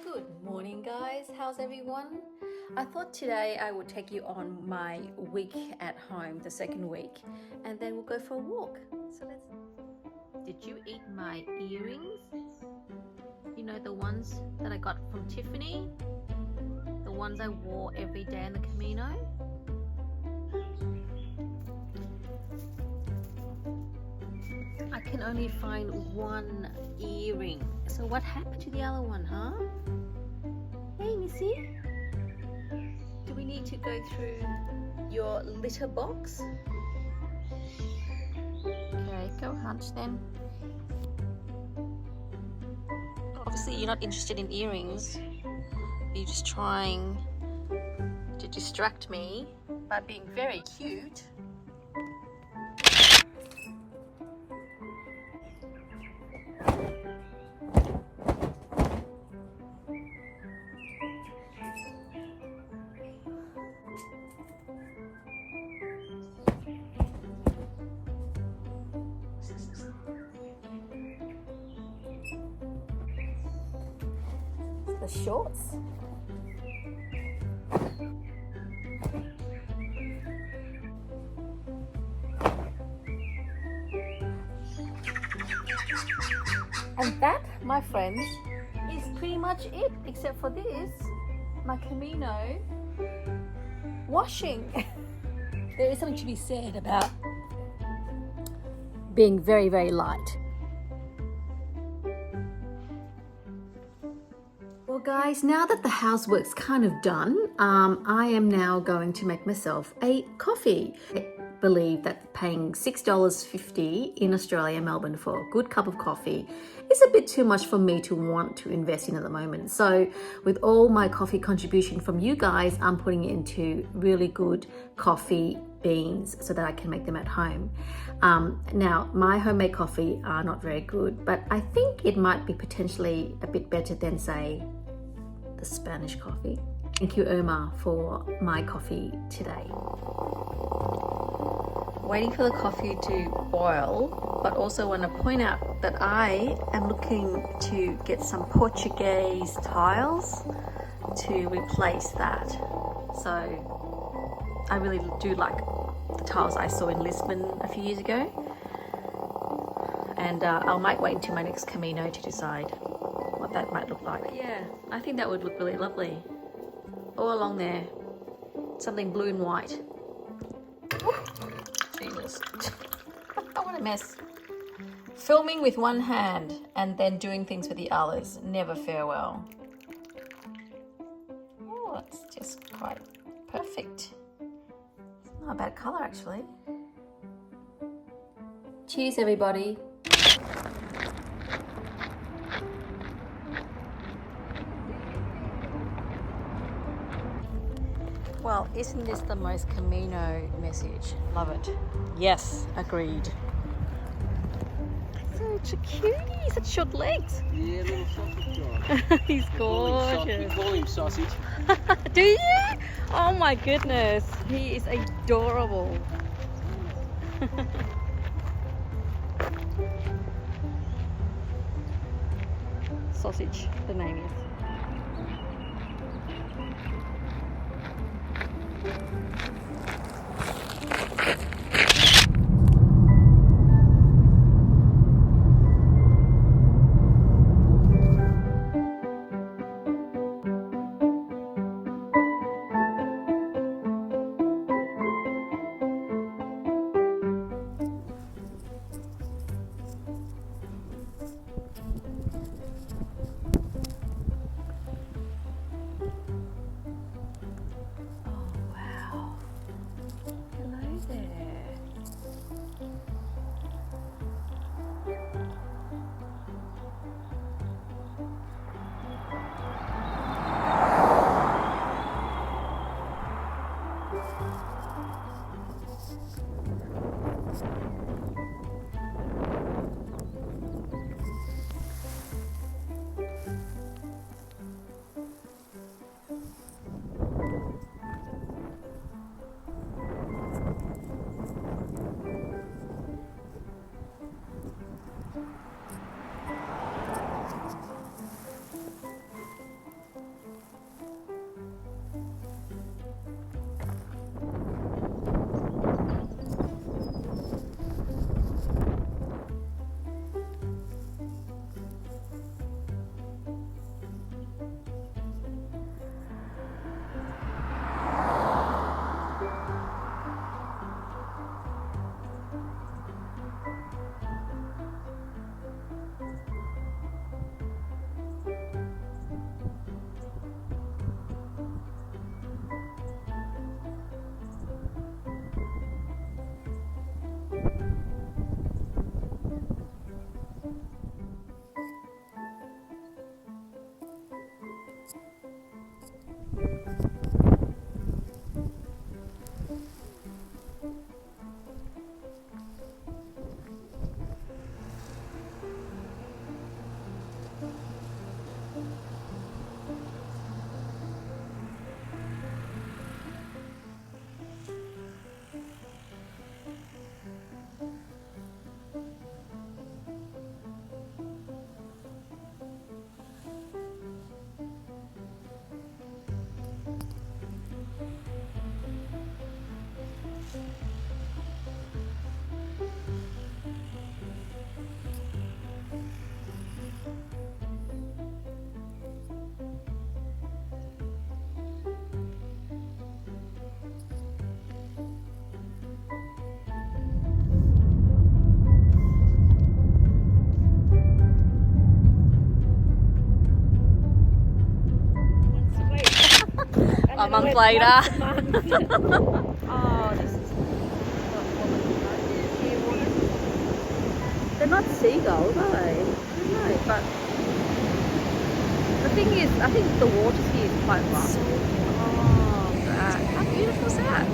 Good morning, guys. How's everyone? I thought today I would take you on my week at home, the second week, and then we'll go for a walk. So let's. Did you eat my earrings? You know, the ones that I got from Tiffany? The ones I wore every day in the Camino? I can only find one earring. So what happened to the other one, huh? Hey, Missy. Do we need to go through your litter box? Okay, go hunt then. Obviously you're not interested in earrings. You're just trying to distract me by being very cute. The shorts. And that, my friends, is pretty much it, except for this, my Camino washing. There is something to be said about being very, very light. Well guys, now that the housework's kind of done, I am now going to make myself a coffee. I believe that paying $6.50 in Australia, Melbourne, for a good cup of coffee is a bit too much for me to want to invest in at the moment. So with all my coffee contribution from you guys, I'm putting it into really good coffee beans so that I can make them at home. Now, my homemade coffee are not very good, but I think it might be potentially a bit better than, say, the Spanish coffee. Thank you, Irma, for my coffee today. Waiting for the coffee to boil, but also want to point out that I am looking to get some Portuguese tiles to replace that. So I really do like the tiles I saw in Lisbon a few years ago, and I might wait until my next Camino to decide what that might look like. But yeah, I think that would look really lovely. All along there, something blue and white. Jesus, what a mess. Filming with one hand and then doing things with the others never fare well. Oh, it's just quite perfect. It's not a bad colour actually. Cheers everybody. Well, isn't this the most Camino message? Love it. Yes, agreed. Such a cutie, such short legs. Yeah, little sausage guy. He's gorgeous. We call him sausage. Do you? Oh my goodness, he is adorable. Sausage, the name is. a month later. Oh, this is they're not seagulls, are they? I don't know, but the thing is, I think the water here is quite rough. Oh, that. How beautiful is that?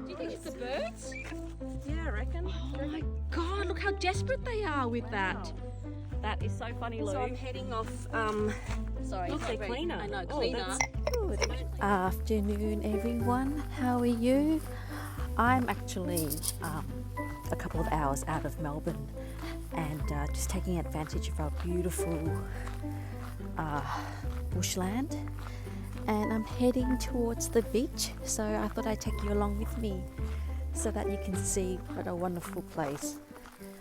Do you think it's the birds? Yeah, I reckon. Oh my god, look how desperate they are with that. That is so funny, Lou. So I'm heading off. Sorry, Not say very- cleaner. I know, Oh, cleaner. that's Good afternoon, everyone. How are you? I'm actually a couple of hours out of Melbourne and just taking advantage of our beautiful bushland. And I'm heading towards the beach, so I thought I'd take you along with me so that you can see what a wonderful place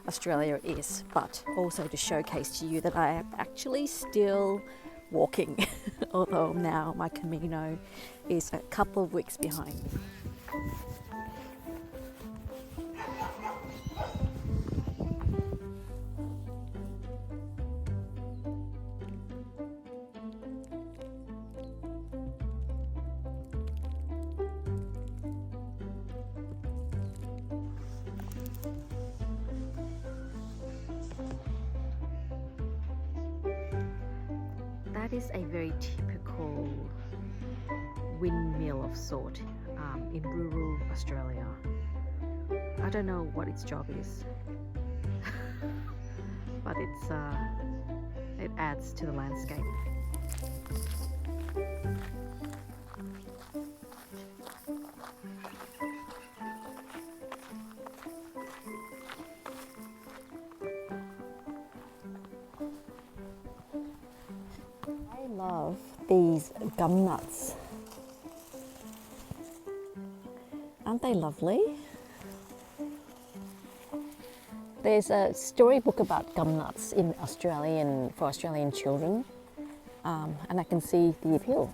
Australia is, but also to showcase to you that I am actually still walking, although now my Camino is a couple of weeks behind me. That is a very typical windmill of sort in rural Australia. I don't know what its job is, but it adds to the landscape. I love these gum nuts. Aren't they lovely? There's a storybook about gum nuts in for Australian children, and I can see the appeal.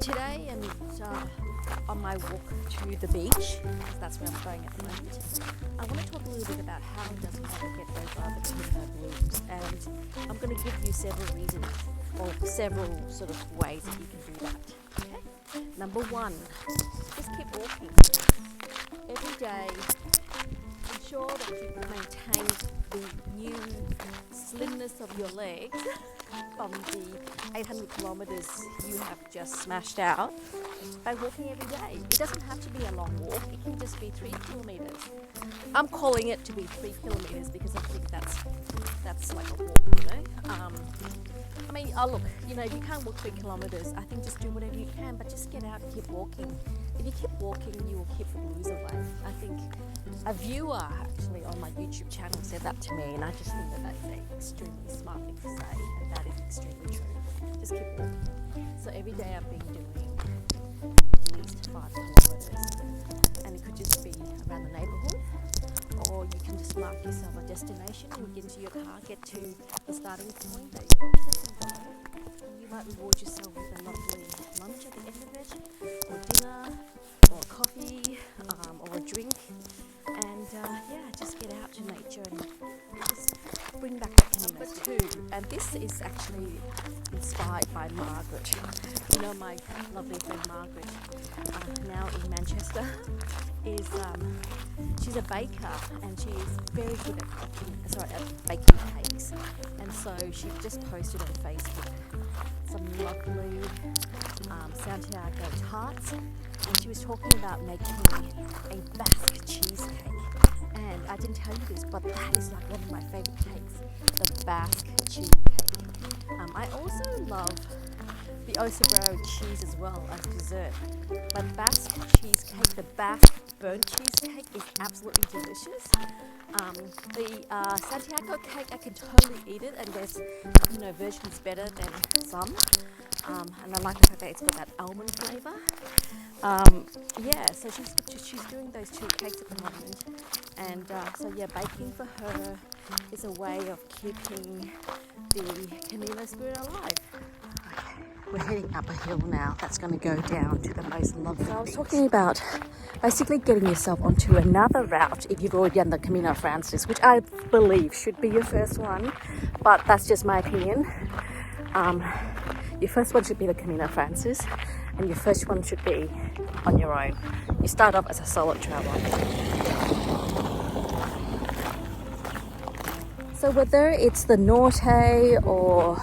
Today and on my walk to the beach, because that's where I'm going at the moment, I want to talk a little bit about how does one get those Argentina blues, and I'm going to give you several reasons or several sort of ways that you can do that. Okay? Number one, just keep walking. Every day, ensure that you maintain the new slimness of your legs from the 800 kilometres you have just smashed out by walking every day. It doesn't have to be a long walk, it can just be 3 kilometres. I'm calling it to be 3 kilometres because I think that's like a walk, you know. I mean, look, you know, if you can't walk 3 kilometres, I think just do whatever you can, but just get out and keep walking. If you keep walking, you will keep the blues away. I think a viewer actually on my YouTube channel said that to me, and I just think that that's an extremely smart thing to say, and that is extremely true. Just keep walking. So every day I've been doing at least 5 kilometres, and it could just be around the neighbourhood, or you can just mark yourself a destination and get into your car, get to the starting point that you and you might reward yourself with a lovely lunch at the end of it, or dinner, or coffee, or a drink, and just get out to nature and just bring back the Camino too. And this is actually inspired by Margaret. You know, my lovely friend Margaret, now in Manchester, is she's a baker and she is very good at baking cakes. And so she just posted on Facebook some lovely Santiago tarts, and she was talking about making a Basque cheesecake. And I didn't tell you this, but that is like one of my favourite cakes, the Basque cheesecake. I also love the Osobro cheese as well as dessert. But Basque cheesecake, the Basque burnt cheesecake is absolutely delicious. The Santiago cake, I can totally eat it, and there's versions better than some. And I like the fact that it's got that almond flavour. Yeah, so she's doing those two cakes at the moment, and so yeah, baking for her is a way of keeping the Camino spirit alive. We're heading up a hill now that's going to go down to the most lovely. So I was talking about basically getting yourself onto another route if you've already done the Camino Frances, which I believe should be your first one, but that's just my opinion. Your first one should be the Camino Frances, and your first one should be on your own. You start off as a solo traveler. So whether it's the Norte or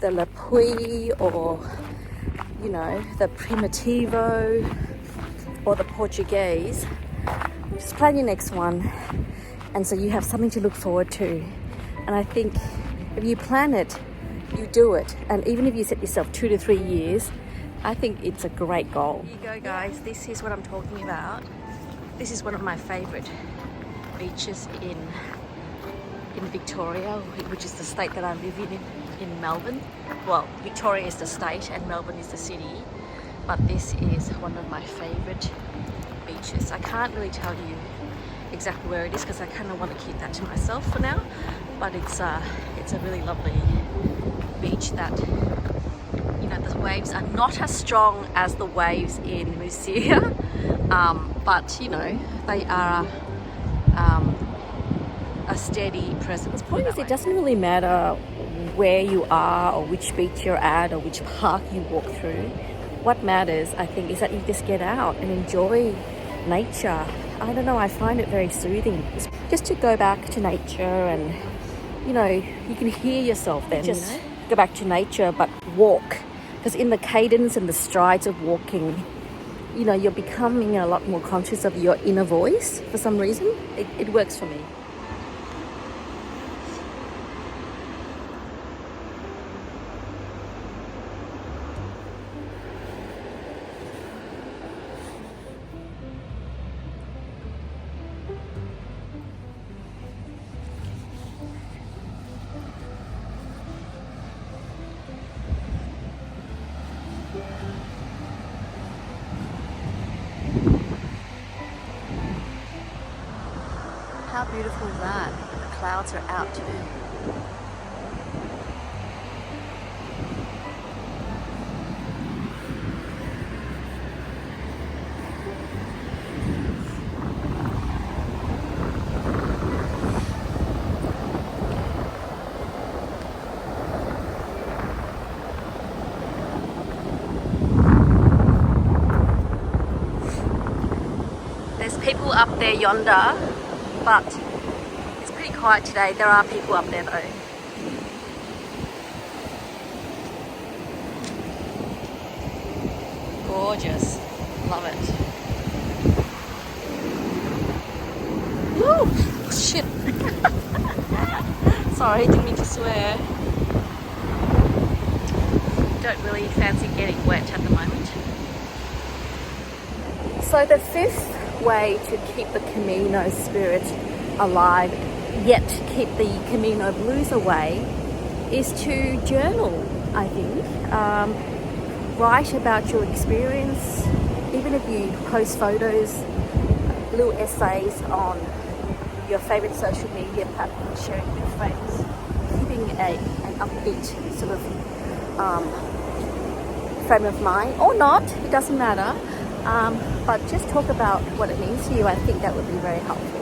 the La Puy or the Primitivo or the Portuguese, just plan your next one, and so you have something to look forward to. And I think if you plan it, you do it, and even if you set yourself 2 to 3 years, I think it's a great goal. Here you go, guys. This is what I'm talking about. This is one of my favorite beaches in Victoria, which is the state that I live in Melbourne. Well, Victoria is the state and Melbourne is the city, but this is one of my favorite beaches. I can't really tell you exactly where it is because I kind of want to keep that to myself for now, but it's a really lovely beach that the waves are not as strong as the waves in Lucia, but they are a steady presence. The point is, it doesn't really matter where you are or which beach you're at or which park you walk through. What matters, I think, is that you just get out and enjoy nature. I don't know, I find it very soothing just to go back to nature, and you can hear yourself then. Just go back to nature, but walk, because in the cadence and the strides of walking, you're becoming a lot more conscious of your inner voice. For some reason, it works for me. How beautiful is that? The clouds are out too. There's people up there yonder, but it's pretty quiet today. There are people up there though. Gorgeous. Love it. Woo! Shit. Sorry, didn't mean to swear. Don't really fancy getting wet at the moment. So the fifth way to keep the Camino spirit alive, yet keep the Camino blues away, is to journal, I think. Write about your experience, even if you post photos, little essays on your favorite social media platform, sharing with friends, keeping an upbeat sort of frame of mind, or not, it doesn't matter. But just talk about what it means to you. I think that would be very helpful.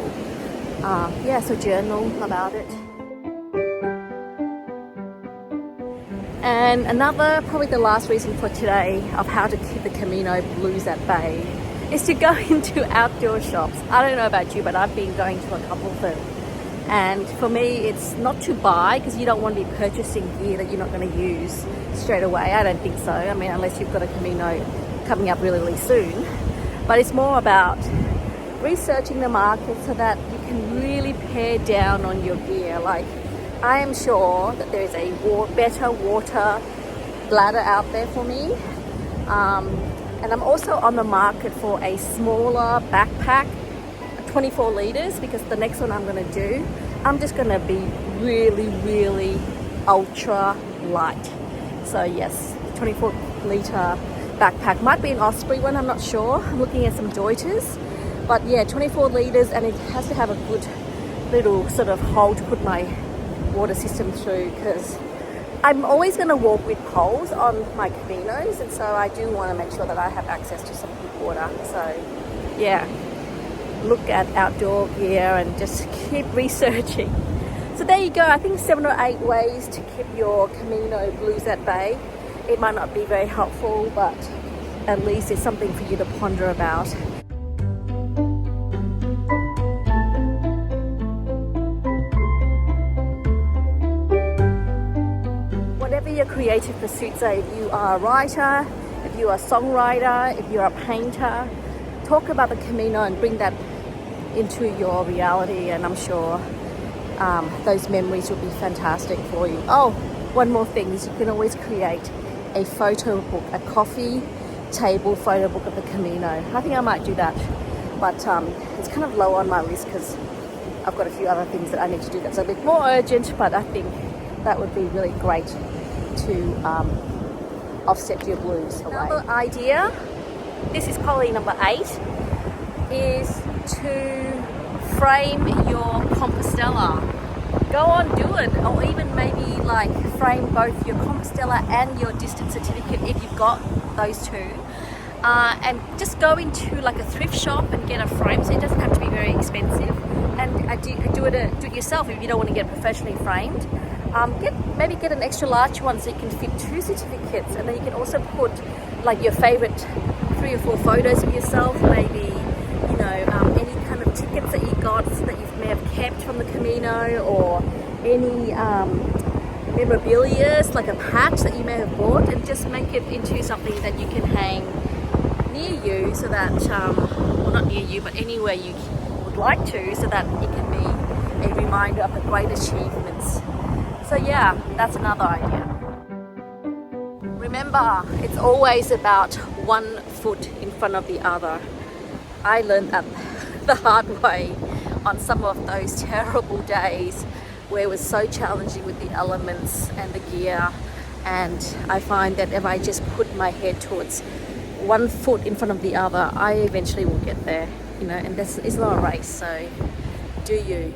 So journal about it. And another, probably the last reason for today of how to keep the Camino blues at bay is to go into outdoor shops. I don't know about you, but I've been going to a couple of them. And for me, it's not to buy, because you don't want to be purchasing gear that you're not going to use straight away. I don't think so. I mean, unless you've got a Camino coming up really, really soon. But it's more about researching the market so that you can really pare down on your gear. Like, I am sure that there is a better water bladder out there for me. And I'm also on the market for a smaller backpack, 24 litres, because the next one I'm going to do, I'm just going to be really ultra light. So yes, 24 litre backpack. Might be an Osprey one, I'm not sure. I'm looking at some Deuters. But yeah, 24 litres, and it has to have a good little sort of hole to put my water system through, because I'm always going to walk with poles on my Caminos, and so I do want to make sure that I have access to some good water. So yeah, look at outdoor gear and just keep researching. So there you go. I think 7 or 8 ways to keep your Camino blues at bay. It might not be very helpful, but at least it's something for you to ponder about. Whatever your creative pursuits are, if you are a writer, if you are a songwriter, if you're a painter, talk about the Camino and bring that into your reality, and I'm sure those memories will be fantastic for you. Oh, one more thing is you can always create a photo book, a coffee table photo book of the Camino. I think I might do that, but it's kind of low on my list because I've got a few other things that I need to do that's a bit more urgent, but I think that would be really great to offset your blues away. Another idea, this is probably number 8, is to frame your Compostela. Go on, do it, or even maybe like frame both your Compostela and your distance certificate if you've got those two, and just go into like a thrift shop and get a frame, so it doesn't have to be very expensive, and do it yourself if you don't want to get professionally framed. Maybe get an extra large one so you can fit 2 certificates, and then you can also put like your favorite 3 or 4 photos of yourself, maybe any kind of tickets that you got that you may have kept from the Camino, or any memorabilia like a patch that you may have bought, and just make it into something that you can hang near you, so that well, not near you, but anywhere you would like to, so that it can be a reminder of the great achievements. So yeah, that's another idea. Remember, it's always about one foot in front of the other. I learned that the hard way on some of those terrible days where it was so challenging with the elements and the gear, and I find that if I just put my head towards one foot in front of the other, I eventually will get there, and it's not a race, so do you.